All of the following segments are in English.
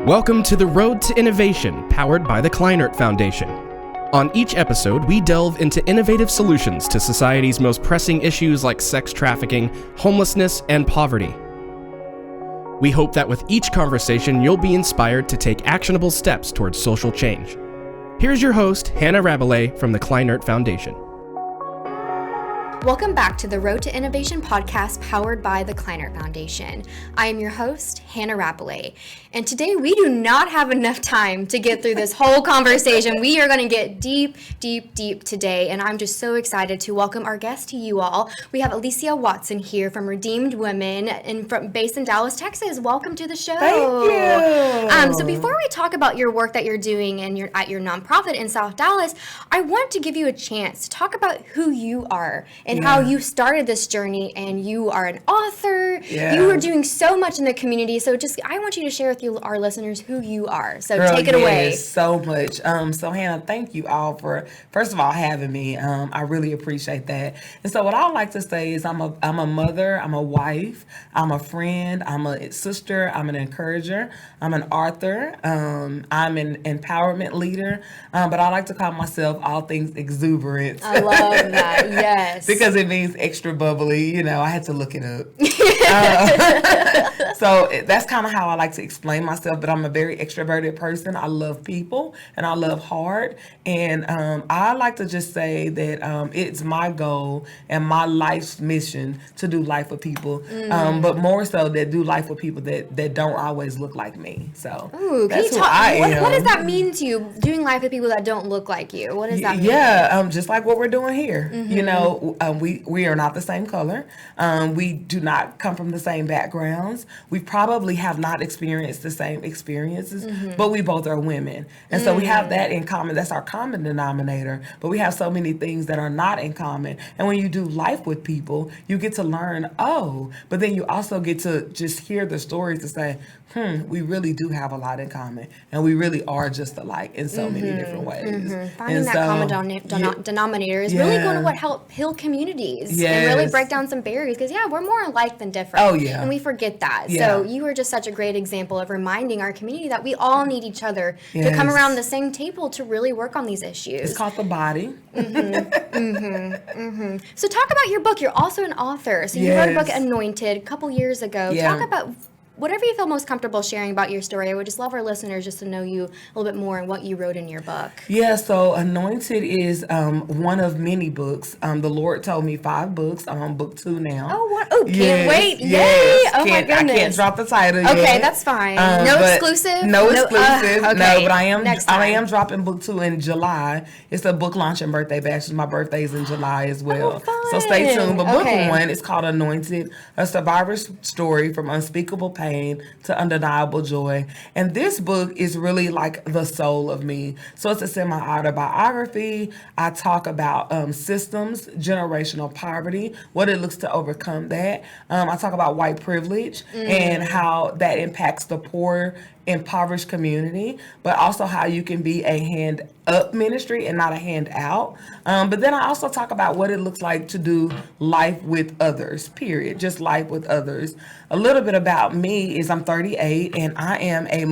Welcome to the Road to Innovation, powered by the Kleinert Foundation. On each episode, we delve into innovative solutions to society's most pressing issues like sex trafficking, homelessness, and poverty. We hope that with each conversation, you'll be inspired to take actionable steps towards social change. Here's your host, Hannah Rabelais from the Kleinert Foundation. Welcome back to the Road to Innovation podcast powered by the Kleinert Foundation. I am your host, Hannah Rabelais, and today we do not have enough time to get through this whole conversation. We are going to get deep today, and I'm just so excited to welcome our guest to you all. We have Aelicia Watson here from Redeemed Women based in Dallas, Texas. Welcome to the show. Thank you. So before we talk about your work that you're doing and at your nonprofit in South Dallas, I want to give you a chance to talk about who you are and how you started this journey. And you are an author. You are doing so much in the community. So I want you to share with our listeners who you are. So take it away. So much. So Hannah, thank you all for, first of all, having me. I really appreciate that. And so what I like to say is I'm a mother, I'm a wife, I'm a friend, I'm a sister, I'm an encourager, I'm an author, I'm an empowerment leader, but I like to call myself all things exuberance. I love that, yes. Because it means extra bubbly, I had to look it up. So that's kind of how I like to explain myself, but I'm a very extroverted person. I love people and I love hard. And I like to just say that it's my goal and my life's mission to do life with people, but more so that do life with people that don't always look like me. So that's who I am. What does that mean to you, doing life with people that don't look like you? What does that mean? Yeah, just like what we're doing here. We are not the same color. We do not come from the same backgrounds. We probably have not experienced the same experiences, but we both are women. And so we have that in common. That's our common denominator. But we have so many things that are not in common. And when you do life with people, you get to learn, but then you also get to just hear the stories to say, we really do have a lot in common. And we really are just alike in so many different ways. Finding that common denominator is really going to help heal communities and really break down some barriers. Because, we're more alike than different. Oh, yeah. And we forget that. So you are just such a great example of reminding our community that we all need each other to come around the same table to really work on these issues. It's called the body. So talk about your book. You're also an author. So you wrote a book, Anointed, a couple years ago. Talk about whatever you feel most comfortable sharing about your story. I would just love our listeners just to know you a little bit more and what you wrote in your book. Yeah, so Anointed is one of many books. The Lord told me 5 books. I'm on book 2 now. Oh, what? Oh, can't wait. Yes. Yay. Oh, my goodness. I can't drop the title yet. Okay, that's fine. No exclusive? No exclusive. Okay. No, but I am dropping book 2 in July. It's a book launch and birthday bash. My birthday's in July as well. Oh, so stay tuned. But book 1 is called Anointed, a survivor's story from unspeakable pain to undeniable joy. And this book is really like the soul of me. So it's a semi-autobiography. I talk about systems, generational poverty, what it looks to overcome that. I talk about white privilege and how that impacts the poor, impoverished community, but also how you can be a hand up ministry and not a hand out. But then I also talk about what it looks like to do life with others, period. Just life with others. A little bit about me is I'm 38 and I am a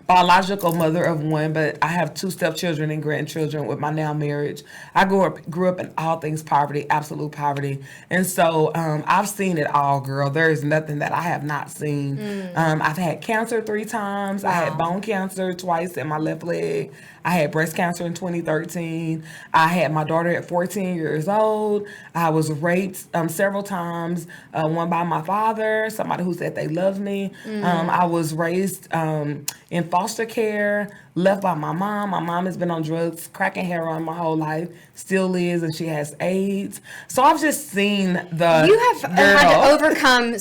biological mother of 1, but I have 2 stepchildren and grandchildren with my now marriage. I grew up in all things poverty, absolute poverty. And so I've seen it all, girl. There is nothing that I have not seen. I've had cancer 3 times. Wow. I had bone cancer twice in my left leg. I had breast cancer in 2013. I had my daughter at 14 years old. I was raped several times, one by my father, somebody who said they loved me. I was raised in foster care, left by my mom. My mom has been on drugs, crack and heroin my whole life, still is, and she has AIDS. So I've just seen the You have had to overcome,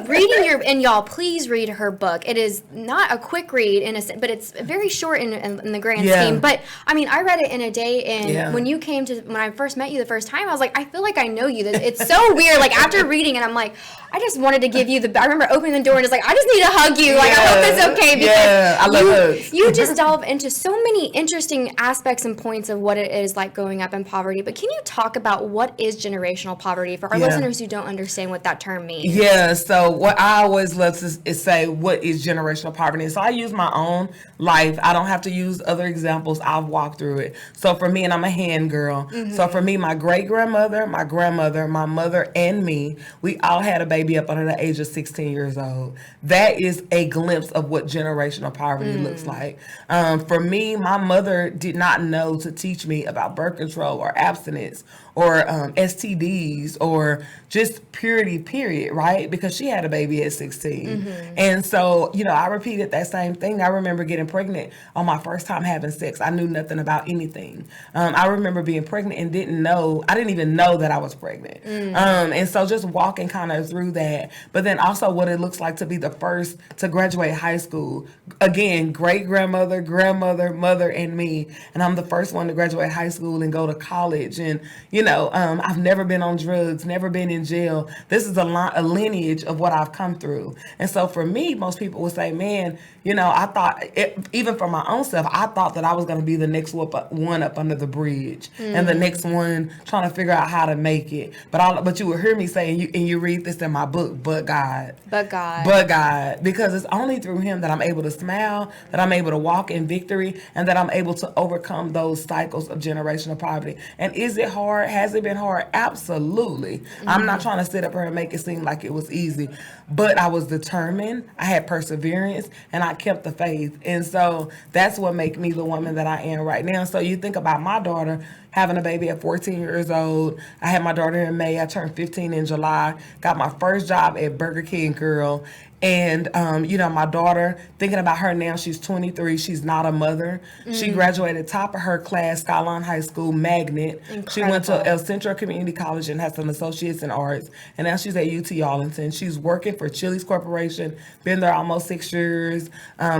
reading and y'all, please read her book. It is not a quick read, but it's very short in the grand scheme. But I mean, I read it in a day, and when I first met you the first time, I was like, I feel like I know you. It's so weird. Like, after reading it, I'm like, I just wanted to give you I remember opening the door and just like, I just need to hug you. Like, I hope it's okay, because I love hugs. You just delve into so many interesting aspects and points of what it is like growing up in poverty. But can you talk about what is generational poverty for our listeners who don't understand what that term means? Yeah, so what I always love to is say, what is generational poverty? So I use my own life. I don't have to use other examples. I've walked through it. So for me, and I'm a hand girl. So for me, my great-grandmother, my grandmother, my mother, and me, we all had a baby up under the age of 16 years old. That is a glimpse of what generational poverty looks like. For me, my mother did not know to teach me about birth control or abstinence or STDs or just purity, period, right? Because she had a baby at 16. And so, I repeated that same thing. I remember getting pregnant on my first time having sex. I knew nothing about anything. I remember being pregnant and I didn't even know that I was pregnant. And so just walking kind of through that, but then also what it looks like to be the first to graduate high school. Again, great-grandmother, grandmother, mother, and me. And I'm the first one to graduate high school and go to college. And, I've never been on drugs, never been in jail. This is a lineage of what I've come through. And so for me, most people would say, man, I thought, even for my own self, I thought that I was going to be the next one up under the bridge and the next one trying to figure out how to make it. But you would hear me say, and you read this in my book, but God. But God. But God. Because it's only through Him that I'm able to smile, that I'm able to walk in victory, and that I'm able to overcome those cycles of generational poverty. And is it hard? Has it been hard? Absolutely. I'm not trying to sit up here and make it seem like it was easy, but I was determined. I had perseverance, and I kept the faith. And so that's what makes me the woman that I am right now. So you think about my daughter having a baby at 14 years old. I had my daughter in May. I turned 15 in July. Got my first job at Burger King, girl. And, my daughter, thinking about her now, she's 23. She's not a mother. She graduated top of her class, Skyline High School, magnet. Incredible. She went to El Centro Community College and has an associate's in arts. And now she's at UT Arlington. She's working for Chili's Corporation, been there almost 6 years,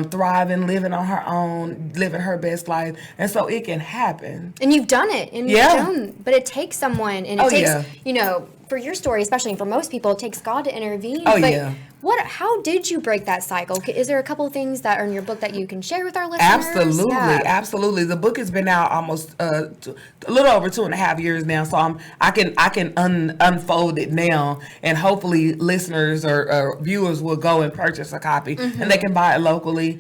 thriving, living on her own, living her best life. And so it can happen. And you've done it. And you've done, but it takes someone, and it takes, for your story, especially for most people, it takes God to intervene. How did you break that cycle? Is there a couple of things that are in your book that you can share with our listeners? Absolutely. The book has been out almost a little over 2.5 years now, so I can unfold it now, and hopefully listeners or viewers will go and purchase a copy, and they can buy it locally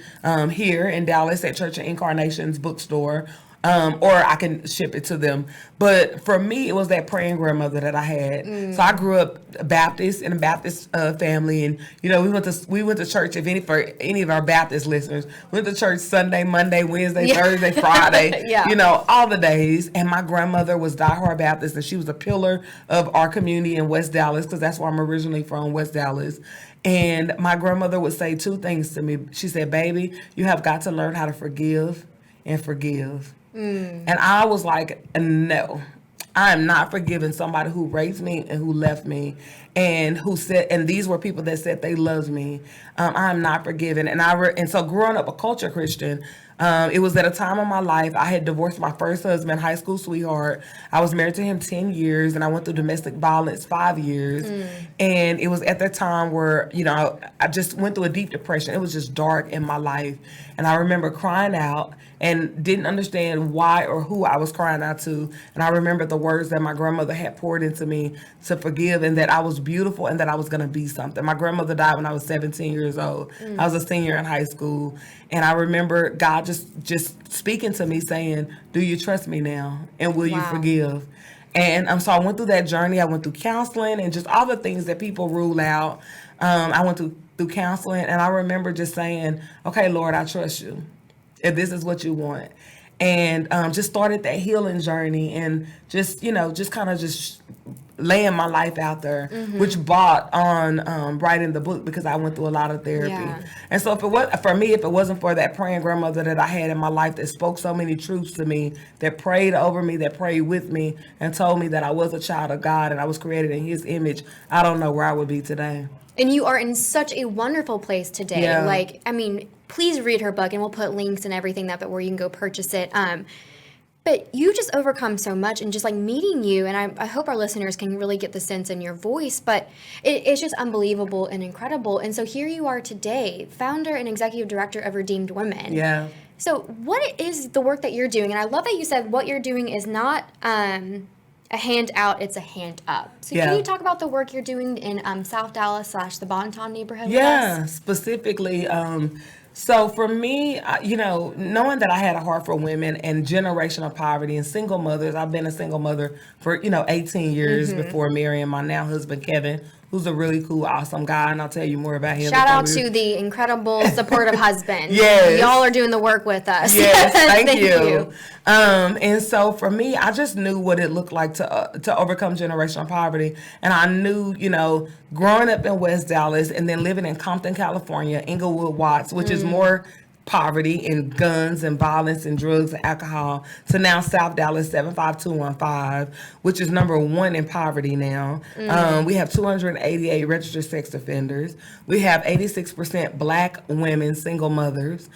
here in Dallas at Church of Incarnation's bookstore. Or I can ship it to them. But for me, it was that praying grandmother that I had. So I grew up Baptist in a Baptist family, and we went to church. For any of our Baptist listeners, we went to church Sunday, Monday, Wednesday, Thursday, Friday. All the days. And my grandmother was diehard Baptist, and she was a pillar of our community in West Dallas, because that's where I'm originally from, West Dallas. And my grandmother would say 2 things to me. She said, "Baby, you have got to learn how to forgive and forgive." And I was like, no, I am not forgiving somebody who raised me and who left me, and and these were people that said they loved me. I'm not forgiving. And so growing up a culture Christian, it was at a time of my life. I had divorced my first husband, high school sweetheart. I was married to him 10 years, and I went through domestic violence 5 years. And it was at that time where, I just went through a deep depression. It was just dark in my life. And I remember crying out and didn't understand why or who I was crying out to. And I remember the words that my grandmother had poured into me to forgive, and that I was beautiful and that I was going to be something. My grandmother died when I was 17 years old. I was a senior in high school. And I remember God just speaking to me saying, "Do you trust me now? And will you forgive?" And so I went through that journey. I went through counseling and just all the things that people rule out. I went through counseling, and I remember just saying, "Okay, Lord, I trust you. If this is what you want." And just started that healing journey, and just kind of just laying my life out there, which brought on writing the book, because I went through a lot of therapy. And so if it wasn't for that praying grandmother that I had in my life that spoke so many truths to me, that prayed over me, that prayed with me, and told me that I was a child of God and I was created in His image, I don't know where I would be today. And you are in such a wonderful place today. Please read her book, and we'll put links and everything where you can go purchase it. But you just overcome so much, and just like meeting you, and I hope our listeners can really get the sense in your voice, but it's just unbelievable and incredible. And so here you are today, founder and executive director of Redeemed Women. Yeah. So what is the work that you're doing? And I love that you said what you're doing is not a hand out, it's a hand up. So can you talk about the work you're doing in South Dallas / the Bonton neighborhood with us? Specifically, so for me, knowing that I had a heart for women and generational poverty and single mothers, I've been a single mother for, 18 years before marrying my now husband, Kevin, who's a really cool, awesome guy, and I'll tell you more about him. Shout out to the incredible, supportive husband. Yes. Y'all are doing the work with us. Yes, thank you. And so for me, I just knew what it looked like to overcome generational poverty. And I knew, growing up in West Dallas and then living in Compton, California, Inglewood Watts, which is more poverty and guns and violence and drugs and alcohol, to now South Dallas 75215, which is number 1 in poverty now. We have 288 registered sex offenders. We have 86% Black women, single mothers.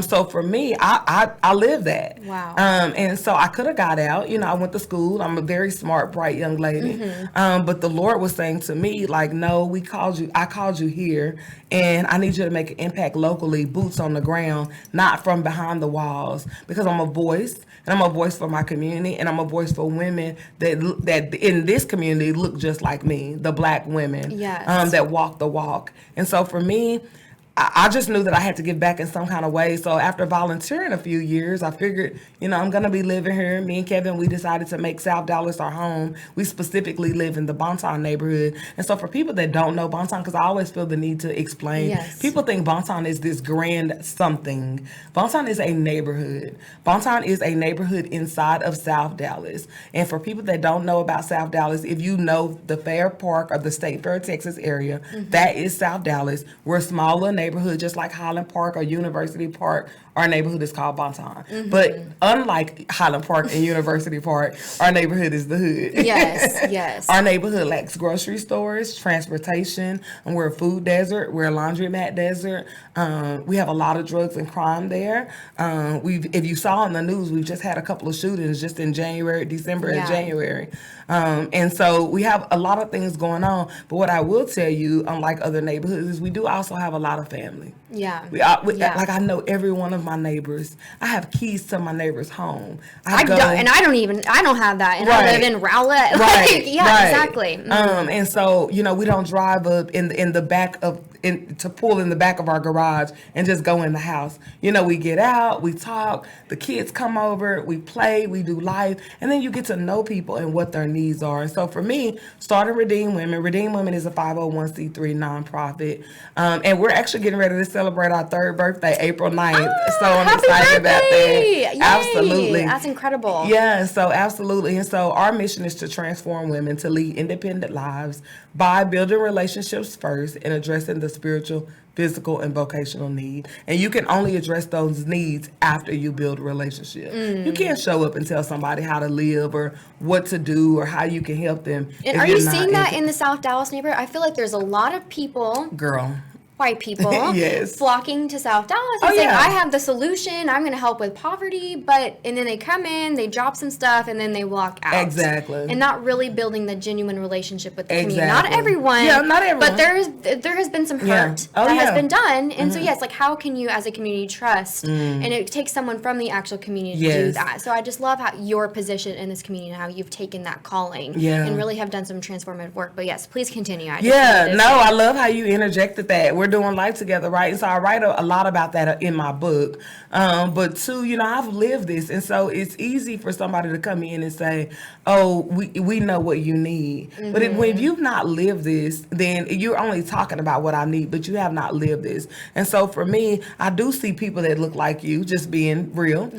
So for me, I live that. Wow. And so I could have got out. I went to school. I'm a very smart, bright young lady. But the Lord was saying to me, like, no, I called you here, and I need you to make an impact locally, boots on the ground, not from behind the walls, because I'm a voice, and I'm a voice for my community, and I'm a voice for women that in this community look just like me, the Black women, that walk the walk. And so for me, I just knew that I had to give back in some kind of way. So after volunteering a few years, I figured, I'm going to be living here. Me and Kevin, we decided to make South Dallas our home. We specifically live in the Bonton neighborhood. And so for people that don't know Bonton, because I always feel the need to explain, people think Bonton is this grand something. Bonton is a neighborhood. Bonton is a neighborhood inside of South Dallas. And for people that don't know about South Dallas, if you know the Fair Park or the State Fair, Texas area, that is South Dallas. We're a smaller neighborhood, just like Highland Park or University Park. Our neighborhood is called Bonton. But unlike Highland Park and University Park, our neighborhood is the hood. Yes. Our neighborhood lacks grocery stores, transportation, and we're a food desert. We're a laundromat desert. We have a lot of drugs and crime there. If you saw in the news, we've just had a couple of shootings just in December and January. And so we have a lot of things going on. But what I will tell you, unlike other neighborhoods, is we do also have a lot of family. Like, I know every one of my neighbors. I have keys to my neighbor's home. I don't have that. And I live in Rowlett. Exactly. And so, we don't drive up in the back of, to pull in the back of our garage and just go in the house. We get out, we talk, the kids come over, we play, we do life, and then you get to know people and what their needs are. And so for me, starting Redeemed Women is a 501c3 nonprofit. And we're actually getting ready to celebrate our 3rd birthday, April 9th. So I'm excited about that. Yay. Absolutely. That's incredible. Yeah, so absolutely. And so our mission is to transform women to lead independent lives by building relationships first and addressing the spiritual, physical, and vocational need. And you can only address those needs after you build a relationship. You can't show up and tell somebody how to live or what to do or how you can help them. And are you seeing that in the South Dallas neighborhood? I feel like there's a lot of people. White people flocking to South Dallas and saying, I have the solution, I'm going to help with poverty, and then they come in, they drop some stuff, and then they walk out. Exactly. And not really building the genuine relationship with the community. Not everyone. Yeah, not everyone. But there has been some hurt that has been done. And so, like, how can you as a community trust? And it takes someone from the actual community to do that. So I just love how your position in this community and how you've taken that calling and really have done some transformative work. But yes, please continue. I love how you interjected that. We're doing life together, right? And so I write a lot about that in my book. But two, I've lived this, and so it's easy for somebody to come in and say, "Oh, we know what you need." But if you've not lived this, then you're only talking about what I need, but you have not lived this. And so for me, I do see people that look like you, just being real,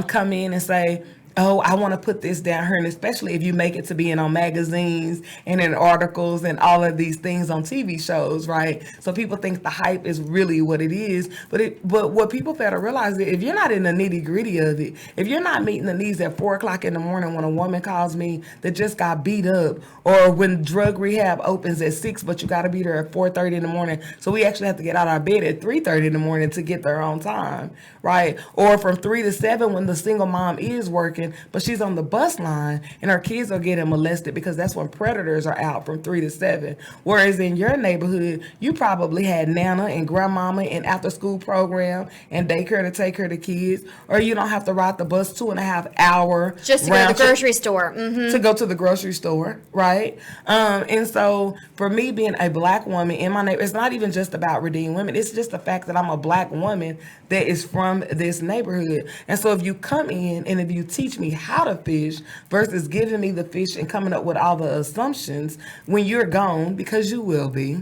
come in and say, oh, I want to put this down here. And especially if you make it to being on magazines and in articles and all of these things on TV shows, right? So people think the hype is really what it is. But what people fail to realize is if you're not in the nitty gritty of it, if you're not meeting the needs at 4 o'clock in the morning when a woman calls me that just got beat up, or when drug rehab opens at 6, but you got to be there at 4:30 in the morning. So we actually have to get out of our bed at 3:30 in the morning to get there on time, right? Or from 3 to 7 when the single mom is working, working, but she's on the bus line and her kids are getting molested because that's when predators are out from 3 to 7. Whereas in your neighborhood, you probably had Nana and grandmama and after school program and daycare to take care of the kids, or you don't have to ride the bus 2.5 hour just to go to the grocery store. To go to the grocery store, right? And so for me, being a black woman in my neighborhood, it's not even just about redeemed women. It's just the fact that I'm a black woman that is from this neighborhood. And so if you come in and if you teach me how to fish versus giving me the fish and coming up with all the assumptions, when you're gone, because you will be,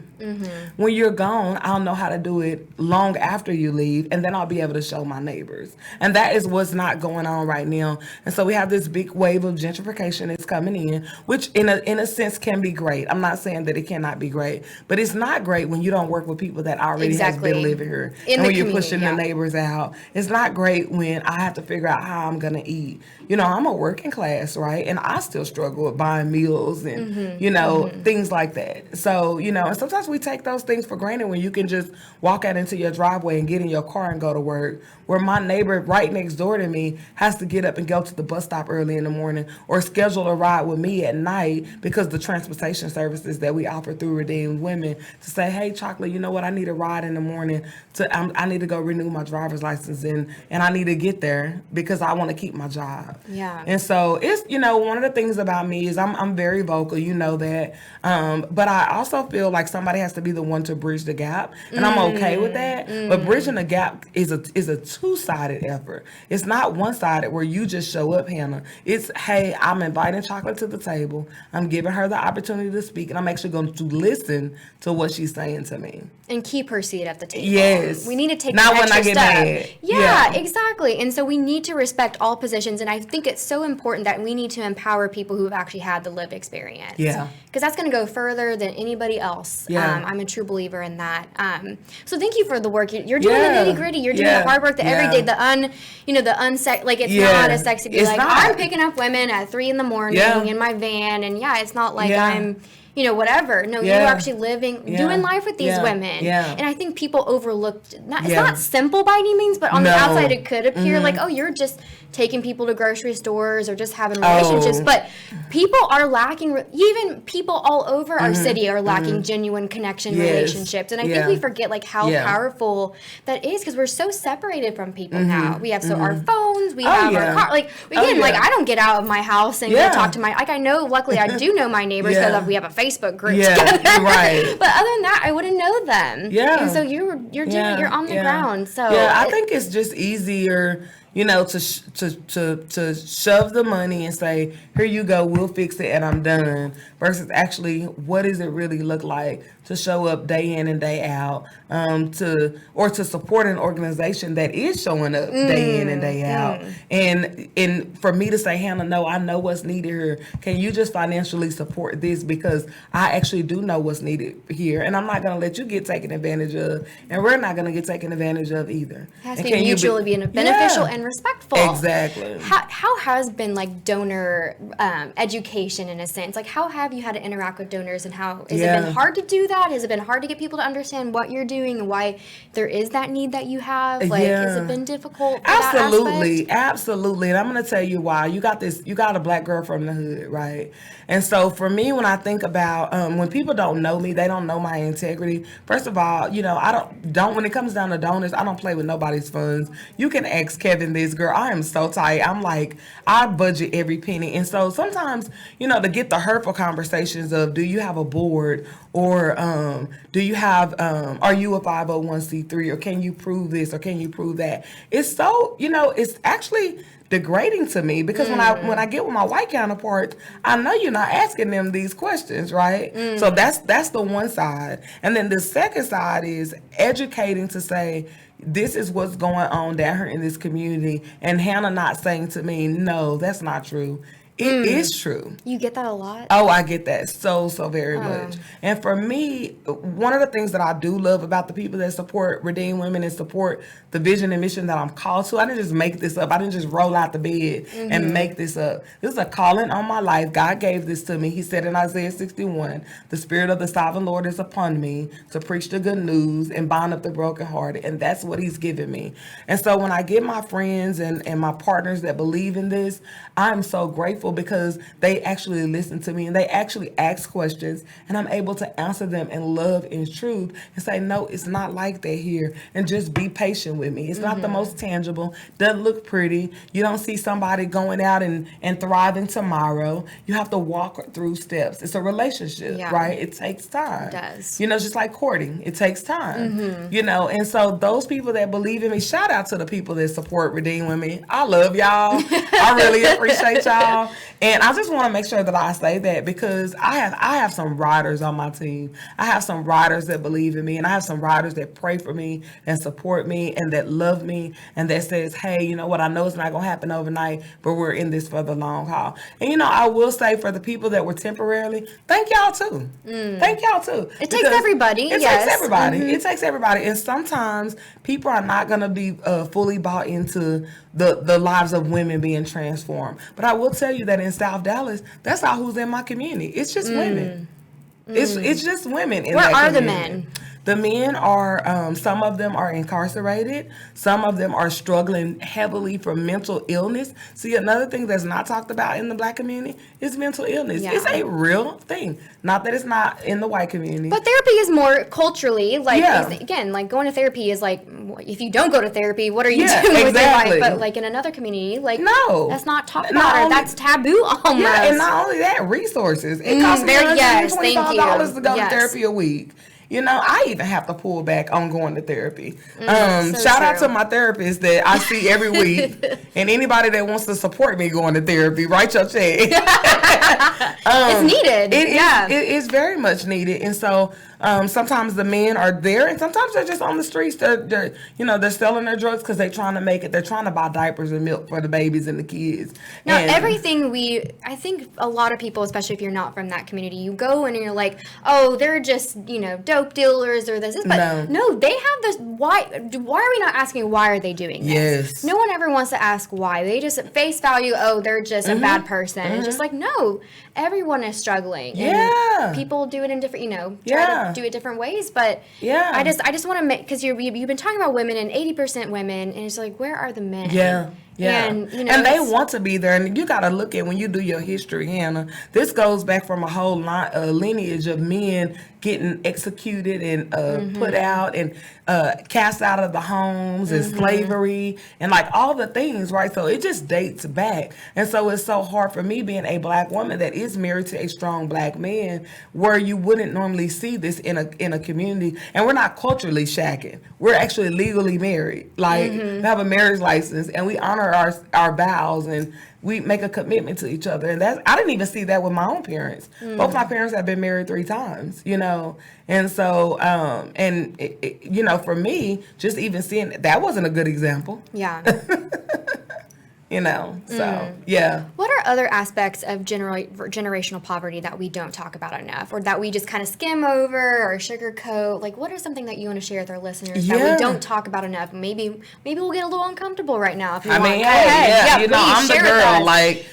when you're gone, I'll know how to do it long after you leave, and then I'll be able to show my neighbors. And that is what's not going on right now. And so we have this big wave of gentrification that's coming in, which in a sense can be great. I'm not saying that it cannot be great, but it's not great when you don't work with people that already has been living here. And when you're pushing the neighbors out. It's not great when I have to figure out how I'm going to eat. You know, I'm a working class, right? And I still struggle with buying meals and, you know, things like that. So, you know, and sometimes we take those things for granted when you can just walk out into your driveway and get in your car and go to work, where my neighbor right next door to me has to get up and go to the bus stop early in the morning or schedule a ride with me at night because the transportation services that we offer through Redeemed Women to say, hey, Chocolate, you know what? I need a ride in the morning. I need to go renew my driver's license and I need to get there because I want to keep my job. Yeah. And so it's, you know, one of the things about me is I'm very vocal, you know that. But I also feel like somebody has to be the one to bridge the gap. And I'm okay with that. But bridging the gap is a two-sided effort. It's not one-sided where you just show up, Hannah. It's, hey, I'm inviting Chocolate to the table. I'm giving her the opportunity to speak. And I'm actually going to listen to what she's saying to me. And keep her seat at the table. Yes. We need to take not the when extra I get step. mad. Yeah, exactly. And so we need to respect all positions. And I think it's so important that we need to empower people who've actually had the lived experience. Yeah. Because that's going to go further than anybody else. Yeah. I'm a true believer in that. So thank you for the work. You're doing the nitty gritty. You're doing the hard work, the everyday, like it's not as sexy to be like, I'm picking up women at 3 a.m. in my van. And it's not like I'm, whatever. No, you're actually living, doing life with these women. Yeah. And I think people overlooked, it's not simple by any means, but on the outside it could appear like, oh, you're just taking people to grocery stores or just having relationships. But people are lacking, even people all over our city are lacking genuine connection relationships. And I think we forget like how powerful that is because we're so separated from people now. We have our phones, we have our car. Like, again, like I don't get out of my house and go talk to I know, luckily I do know my neighbors because we have a Facebook group together. Right. But other than that, I wouldn't know them. Yeah. And so you're on the ground. So I think it's just easier, to shove the money and say, here you go, we'll fix it and I'm done, versus actually what does it really look like to show up day in and day out, to support an organization that is showing up day in and day out. And for me to say, Hannah, no, I know what's needed here. Can you just financially support this? Because I actually do know what's needed here. And I'm not going to let you get taken advantage of. And we're not going to get taken advantage of either. It has to be mutually beneficial and respectful. Exactly. How has been like donor education in a sense? Like how have you had to interact with donors and how has it been hard to do that? Has it been hard to get people to understand what you're doing and why there is that need that you have? Like has it been difficult? Absolutely. And I'm going to tell you why. You got a black girl from the hood, right? And so for me, when I think about when people don't know me, they don't know my integrity. First of all, I don't when it comes down to donors, I don't play with nobody's funds. You can ask Kevin this, girl. I am so tight. I'm like, I budget every penny. And so sometimes, to get the hurtful conversations of, do you have a board, or do you have are you a 501c3, or can you prove this, or can you prove that? It's so, it's actually degrading to me because when I get with my white counterparts, I know you're not asking them these questions, right? So that's the one side. And then the second side is educating to say, this is what's going on down here in this community, and Hannah not saying to me, no, that's not true. It is true. You get that a lot? Oh, I get that so very much. And for me, one of the things that I do love about the people that support Redeemed Women and support the vision and mission that I'm called to, I didn't just make this up. I didn't just roll out the bed and make this up. This is a calling on my life. God gave this to me. He said in Isaiah 61, the Spirit of the Sovereign Lord is upon me to preach the good news and bind up the brokenhearted. And that's what he's given me. And so when I get my friends and my partners that believe in this, I'm so grateful because they actually listen to me and they actually ask questions, and I'm able to answer them in love and truth and say, no, it's not like that here, and just be patient with me. It's not the most tangible, doesn't look pretty. You don't see somebody going out and thriving tomorrow. You have to walk through steps. It's a relationship, right? It takes time. It does. You know, just like courting, it takes time. You know, and so those people that believe in me, shout out to the people that support Redeemed Women. I love y'all. I really appreciate y'all. And I just want to make sure that I say that because I have some riders on my team. I have some riders that believe in me, and I have some riders that pray for me and support me and that love me and that says, hey, you know what, I know it's not going to happen overnight, but we're in this for the long haul. And, you know, I will say for the people that were temporarily, thank y'all too. Thank y'all too. It takes everybody. It takes everybody. It takes everybody. And sometimes people are not going to be fully bought into the lives of women being transformed. But I will tell you that in South Dallas, that's all who's in my community. It's just women. It's just women in Where that are the community. men? The men are, some of them are incarcerated. Some of them are struggling heavily from mental illness. See, another thing that's not talked about in the Black community is mental illness. Yeah. It's a real thing. Not that it's not in the white community. But therapy is more culturally, like, Yeah. again, like going to therapy is like, if you don't go to therapy, what are you Yeah, doing with your exactly. life? But like in another community, like, No. that's not talked Not about, or only- that's taboo almost. Yeah, and not only that, resources. It costs me yes, thank you. $125 to go to Yes. therapy a week. You know, I even have to pull back on going to therapy. So Shout out true. to my therapist that I see every week, and anybody that wants to support me going to therapy, write your check. It's needed. It is very much needed, and so sometimes the men are there, and sometimes they're just on the streets. They're selling their drugs because they're trying to make it. They're trying to buy diapers and milk for the babies and the kids. Now, And- I think a lot of people, especially if you're not from that community, you go in and you're like, oh, they're just, dope dealers or this. But no, they have this. Why are we not asking why are they doing this? Yes. No one ever wants to ask why. They just face value, oh, they're just a bad person. It's just like, no, everyone is struggling. Yeah. And people do it in different, try to do it different ways. But Yeah. I just want to make, because you've been talking about women and 80% women, and it's like, where are the men? Yeah. And, and they want to be there. And you got to look at when you do your history, Hannah. This goes back from a whole lineage of men getting executed and put out and cast out of the homes and slavery and like all the things, right? So it just dates back. And so it's so hard for me being a Black woman that is married to a strong Black man where you wouldn't normally see this in a community. And we're not culturally shacking. We're actually legally married. Like we have a marriage license and we honor our vows and we make a commitment to each other. And I didn't even see that with my own parents. Both my parents have been married 3 times, And so, for me, just even seeing that wasn't a good example. Yeah. So, yeah. What are other aspects of generational poverty that we don't talk about enough, or that we just kind of skim over or sugarcoat? Like, what are something that you want to share with our listeners that we don't talk about enough? Maybe we'll get a little uncomfortable right now. If you want. Hey, yeah, please I'm the share with girl. us. Like,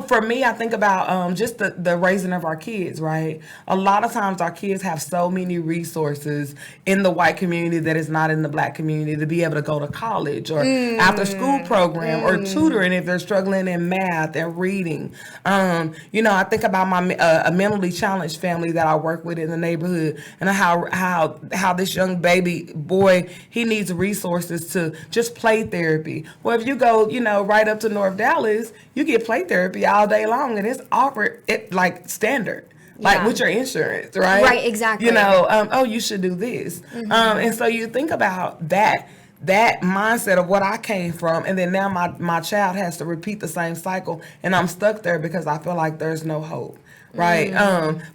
for me, I think about just the raising of our kids, right? A lot of times our kids have so many resources in the white community that is not in the Black community to be able to go to college or after school program or tutoring if they're struggling in math and reading. I think about my a mentally challenged family that I work with in the neighborhood and how this young baby boy, he needs resources to just play therapy. Well, if you go, right up to North Dallas, you get play therapy all day long, and it's offered like standard. Like with your insurance, right? Right, exactly. You should do this. And so you think about that mindset of what I came from, and then now my child has to repeat the same cycle, and I'm stuck there because I feel like there's no hope. Right.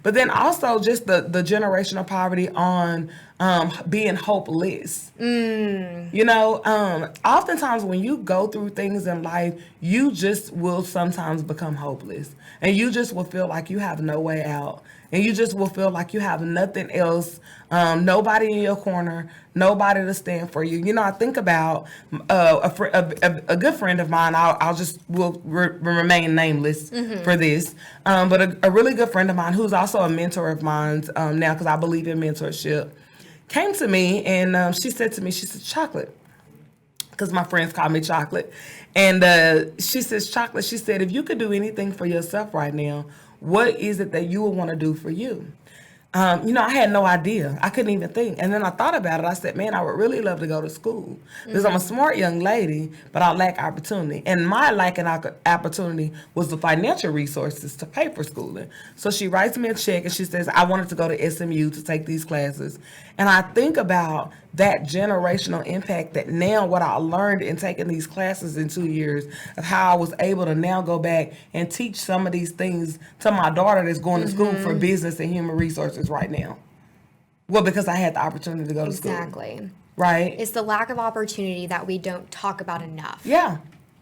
But then also just the generational poverty on being hopeless. You know, oftentimes when you go through things in life, you just will sometimes become hopeless, and you just will feel like you have no way out, and you just will feel like you have nothing else, nobody in your corner, nobody to stand for you. You know, I think about a good friend of mine. I'll just will remain nameless for this, but a really good friend of mine who's also a mentor of mine now, because I believe in mentorship, came to me and she said to me, she said, Chocolate, because my friends call me Chocolate. And she says, Chocolate, she said, if you could do anything for yourself right now, what is it that you would want to do for you? You know, I had no idea. I couldn't even think. And then I thought about it. I said, man, I would really love to go to school because I'm a smart young lady, but I lack opportunity. And my lacking opportunity was the financial resources to pay for schooling. So she writes me a check and she says, I wanted to go to SMU to take these classes. And I think about that generational impact that now what I learned in taking these classes in 2 years of how I was able to now go back and teach some of these things to my daughter that's going to school for business and human resources right now. Well, because I had the opportunity to go to school. Exactly. Right? It's the lack of opportunity that we don't talk about enough. Yeah.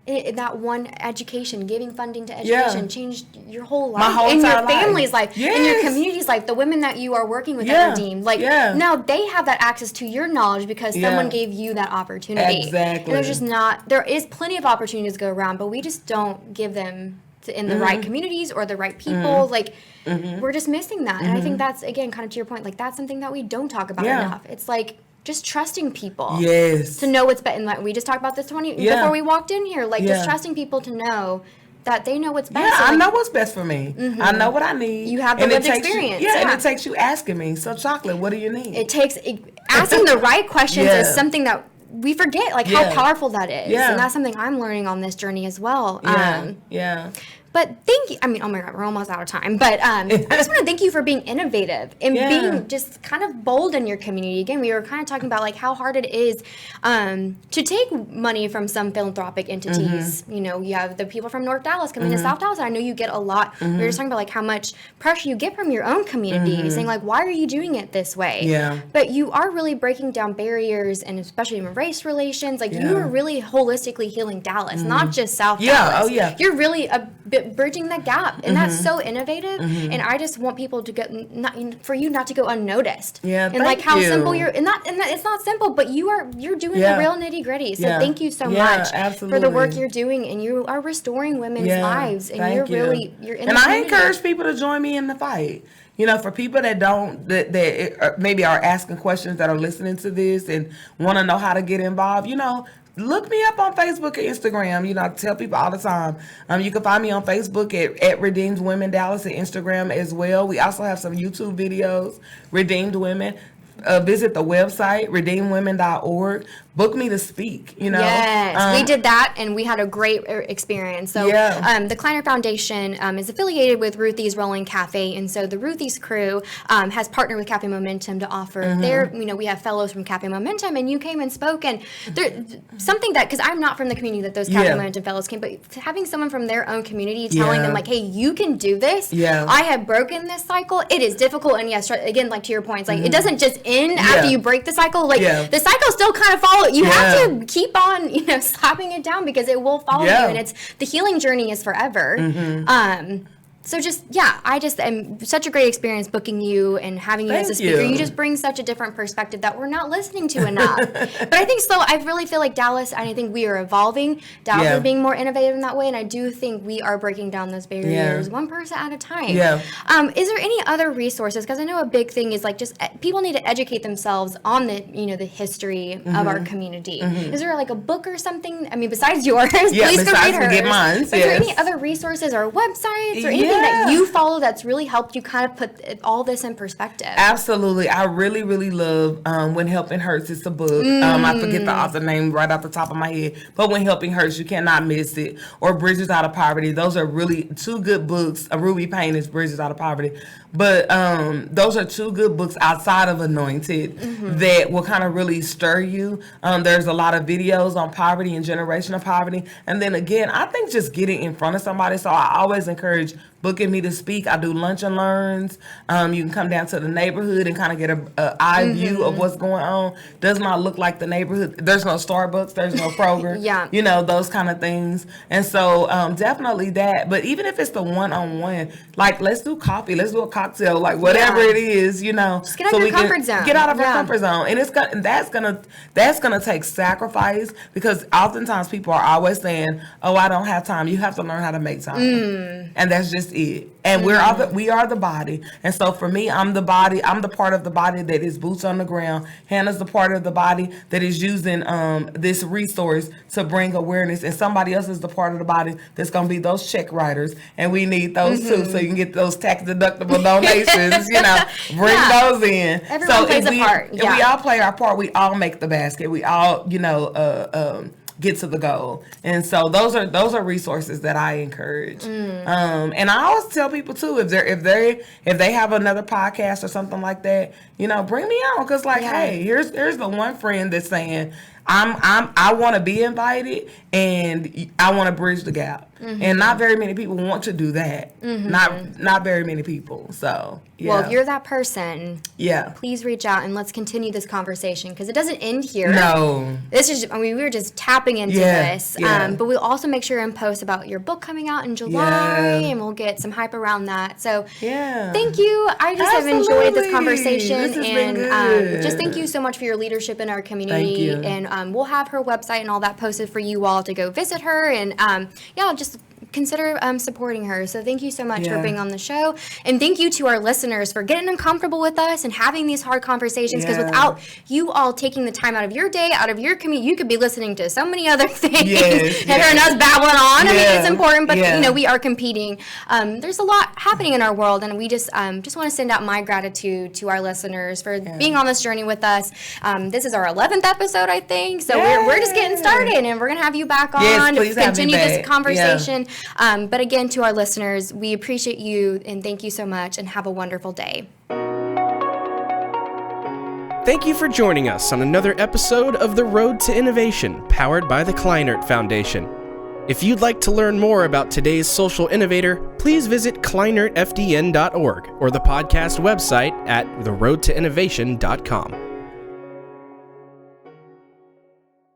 That one education, giving funding to education changed your whole life. My whole in your entire family's life, Yes. in your community's life, the women that you are working with at Redeem. Like now they have that access to your knowledge because someone gave you that opportunity. Exactly. And there's just not, there is plenty of opportunities to go around, but we just don't give them in the right communities or the right people. Like we're just missing that. And I think that's, again, kind of to your point, like that's something that we don't talk about enough. It's like, just trusting people to know what's better. And like we just talked about this before we walked in here. Like just trusting people to know that they know what's best. Yeah, so like, I know what's best for me. I know what I need. You have the lived experience. And it takes you asking me. So, Chocolate, what do you need? It takes asking the right questions is something that we forget, like how powerful that is. And that's something I'm learning on this journey as well. But thank you. I mean, oh my God, we're almost out of time. But I just want to thank you for being innovative and being just kind of bold in your community. Again, we were kind of talking about like how hard it is to take money from some philanthropic entities. You know, you have the people from North Dallas coming to South Dallas. And I know you get a lot. We were just talking about like how much pressure you get from your own community, saying like, why are you doing it this way? But you are really breaking down barriers, and especially in race relations. Like you are really holistically healing Dallas, not just South Dallas. You're really bridging the gap, and that's so innovative. And I just want people to for you not to go unnoticed. And like how simple you're, and it's not simple, but you're doing the real nitty gritty. So thank you so much for the work you're doing, and you are restoring women's lives, and you're in. And I encourage people to join me in the fight. You know, for people that that maybe are asking questions, that are listening to this and want to know how to get involved, you know, look me up on Facebook or Instagram. You know, I tell people all the time. You can find me on Facebook at Redeemed Women Dallas, and Instagram as well. We also have some YouTube videos, Redeemed Women. Visit the website, redeemwomen.org. Book me to speak, you know. Yes, we did that, and we had a great experience. So the Kleiner Foundation is affiliated with Ruthie's Rolling Cafe, and so the Ruthie's crew has partnered with Cafe Momentum to offer their, you know, we have fellows from Cafe Momentum, and you came and spoke, and something that, because I'm not from the community that those Cafe Momentum fellows came, but having someone from their own community telling them, like, hey, you can do this. I have broken this cycle. It is difficult, and yes, again, like to your point, it's like, it doesn't just end after you break the cycle. Like, the cycle still kind of follows. You have to keep on, you know, slapping it down because it will follow you, and it's the healing journey is forever. So just, I just am such a great experience booking you and having you as a speaker. You just bring such a different perspective that we're not listening to enough. But I think I really feel like Dallas, I think we are evolving. Dallas is being more innovative in that way, and I do think we are breaking down those barriers one person at a time. Is there any other resources? Because I know a big thing is like just people need to educate themselves on the, you know, the history of our community. Is there like a book or something? I mean, besides yours, please go read hers. Get mine. Is there any other resources or websites or anything that you follow that's really helped you kind of put all this in perspective? Absolutely. I really, really love When Helping Hurts. It's a book. I forget the author name right off the top of my head, but When Helping Hurts, you cannot miss it. Or Bridges Out of Poverty. Those are really two good books. Ruby Payne is Bridges Out of Poverty. But those are two good books outside of Anointed that will kind of really stir you. There's a lot of videos on poverty and generational poverty. And then again, I think just getting in front of somebody. So I always encourage booking me to speak. I do lunch and learns. You can come down to the neighborhood and kind of get a eye view of what's going on. Does not look like the neighborhood. There's no Starbucks. There's no Kroger. Yeah. You know, those kind of things. And so definitely that. But even if it's the one-on-one, like let's do coffee. Let's do a cocktail. Like whatever it is, you know. Just get out of your comfort zone. Get out of our comfort zone. And that's gonna take sacrifice, because oftentimes people are always saying, oh, I don't have time. You have to learn how to make time. And that's just it. And we are the body. And so for me, I'm the body. I'm the part of the body that is boots on the ground. Hannah's the part of the body that is using this resource to bring awareness. And somebody else is the part of the body that's going to be those check writers. And we need those too, so you can get those tax deductible donations, you know, bring those in. Everyone plays a part. If we all play our part, we all make the basket. We all, you know, get to the goal. And so those are resources that I encourage. And I always tell people too, if they have another podcast or something like that, you know, bring me on, because like, hey, here's the one friend that's saying I want to be invited and I want to bridge the gap. And not very many people want to do that. Not very many people. So yeah. Well, if you're that person, please reach out and let's continue this conversation, because it doesn't end here. No. This is, I mean, we were just tapping into this. But we'll also make sure and post about your book coming out in July, and we'll get some hype around that. So thank you. I just have enjoyed this conversation. This has been good. Just thank you so much for your leadership in our community. Thank you. And we'll have her website and all that posted for you all to go visit her. And just consider supporting her. So thank you so much for being on the show. And thank you to our listeners for getting uncomfortable with us and having these hard conversations, because without you all taking the time out of your day, out of your commute, you could be listening to so many other things and hearing us babbling on. I mean, it's important, but you know, we are competing. There's a lot happening in our world, and we just want to send out my gratitude to our listeners for being on this journey with us. This is our 11th episode, I think. So we're just getting started, and we're going to have you back on to continue this conversation. But again, to our listeners, we appreciate you and thank you so much, and have a wonderful day. Thank you for joining us on another episode of The Road to Innovation, powered by the Kleinert Foundation. If you'd like to learn more about today's social innovator, please visit kleinertfdn.org or the podcast website at theroadtoinnovation.com.